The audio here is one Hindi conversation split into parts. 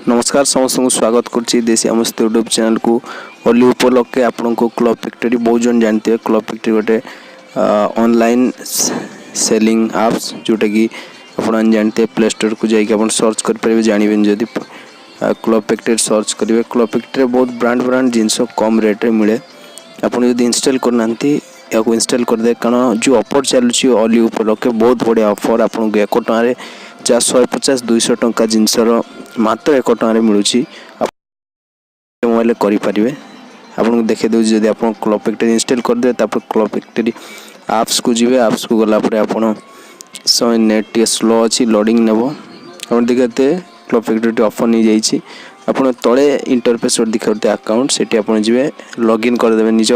नमस्कार समस्त को स्वागत करछि देसी आमस्त यूट्यूब चैनल को होली उपलक्षे आपन को क्लब फैक्ट्री बहुत जन जानते हैं। क्लब फैक्ट्री गोटे ऑनलाइन सेलिंग एप्स जोटा कि आपन जानते हैं। प्ले स्टोर को जाइए आप सर्च कर पारे जानवे जदि क्लब फैक्ट्री सर्च करेंगे। क्लब फैक्ट्री बहुत ब्रांड जिनस कम रेट मिले। आपन जब इंस्टॉल करना या इंस्टॉल कर दे कारण जो ऑफर चलुची होली उपलक्षे बहुत बढ़िया ऑफर आपन को 1 टଙ୍କା जहाँ 150-200 टଙ୍କା जिनसर मात्र 1 टଙ୍କା मिलूँ मोबाइल करें। आपको देखे दूँ जब आप क्लब फैक्ट्री इंस्टॉल कर दे क्लब फैक्ट्री एप्स को जी एप्स को गलापर आप नेट टे स्लो अच्छी लोडिंग नेब आप देखते क्लब फैक्ट्री ऑफर नहीं जाइए। आप तले इंटरफेस देखते अकाउंट से जी लॉगिन करदे निज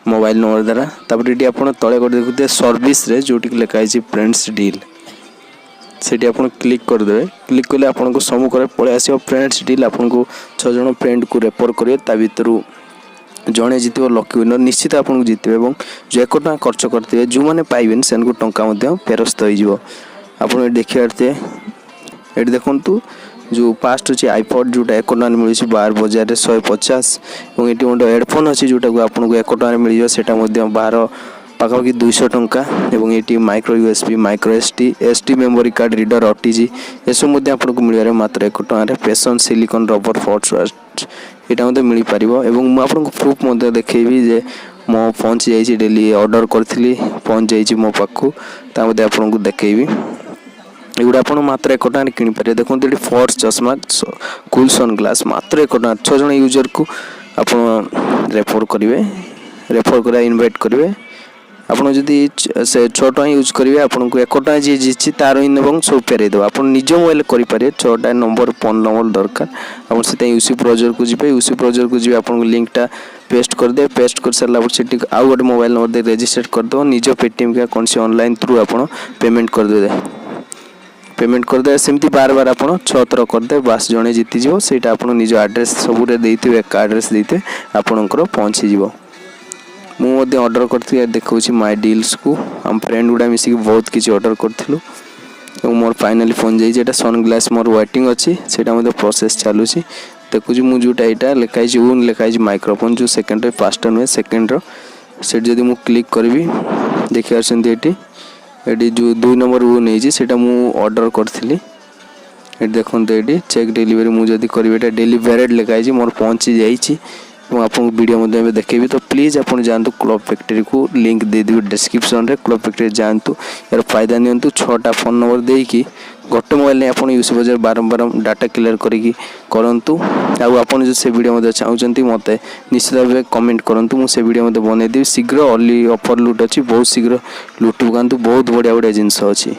मोबाइल नंबर द्वारा तापर ये आप तले देखते सर्विस रे जो लिखाई फ्रेंड्स डील से आप क्लिक करदे। क्लिक कले आपको समूह पलि आस फ्रेंड्स डील आपको 6 जन फ्रेंड को रेफर करेंगे ता भर जड़े जीत लकी विनर निश्चित आपको जीतवे और जो 1 टଙ୍କା खर्च करते जो मैंने पाइबेन से टंका फेरस्त हो देखिए। ये देखु जो फास्ट अच्छे आईपॉड जोटा 1 टଙ୍କା मिलूँ बाहर बजार 150 और ये गोटे हेडफोन अच्छी जोटा को आपको 1 टଙ୍କା मिल जाए बाहर पाखापाखि 200 टଙ୍କା और ये micro USB micro ST memory card reader OTG ये सब आपको मिल मात्र 1 टଙ୍କା पेसन सिलिकन रबर फॉर्स यहाँ मिल पार। और मुझे प्रूफ देखी जे मो पहुँच जाइए डेली ऑर्डर करी पहुँच जाइए मो पाखु आपको देखी एगुड़ा आप मात्र 1 टଙ୍କା किनीपर। देखो ये फॉर्स चश्मा कूल सन ग्लास मात्र 1 टଙ୍କା 6 जन यूजर को आप रेफर कर इनवाइट करेंगे। आपड़ जदि से 6 टଙ୍କା यूज करेंगे आपको 1 टଙ୍କା जी जीची तार इन सब फेरई देव आप निज मोबाइल करेंगे। 6टा नंबर फोन नंबर दरकार आप यूसी ब्राउजर को जी यूसी ब्राउजर को जी आपको लिंकटा पेस्ट करदे। पेस्ट कर सारा से आउ गोटे मोबाइल नंबर दे रजिस्टर करदे निज पेटीएम क्या कौन सी ऑनलाइन थ्रू आप पेमेंट करदे। पेमेंट करदे सेमती बार बार आप 6 थर करदे बास जड़े जीतीज से आप निज आड्रेस सबुरे देते एक आड्रेस देते आपणकर पहुँची जाव। मुझे ऑर्डर करती देखा माय डील्स को हम फ्रेंड गुड़ा मिसिक बहुत किसी ऑर्डर करूँ मोर फाइनाली फोन जाइए। सन ग्लास मोर वेटिंग अच्छी से प्रोसेस चलुँ देखुची मुझे जोटा यहाँ लिखाई ऊन लिखाई माइक्रोफोन जो सेकेंड फास्ट नुहे सेकेंड से जब मुझे क्लिक करी देखिए ये जो 2 नंबर ऊन है मुझे ऑर्डर करी देखो ये चेक डिलीवरी मुझे करी डेलीवेरेड लिखाई मोर पहुँची जाइए और आपको वीडियो में देखेबी। तो प्लीज़ आप जानतु क्लब फैक्ट्री को लिंक दे देवी डिस्क्रिप्शन रे क्लब फैक्ट्री जानतु यार फायदा नियंतु 6टा फोन नंबर देकी गोटे मोबाइल नहीं आपन यूसी बजार बारंबार डाटा क्लियर करिकी करंतु आपन जो से वीडियो में चाहूचंती मते निश्चित भाव कमेंट करंतु मु से वीडियो में बनै देवी शीघ्र होली ऑफर लूट अच्छी बहुत शीघ्र लूट पकांतु बहुत बढ़िया बढ़िया जिनस अच्छी।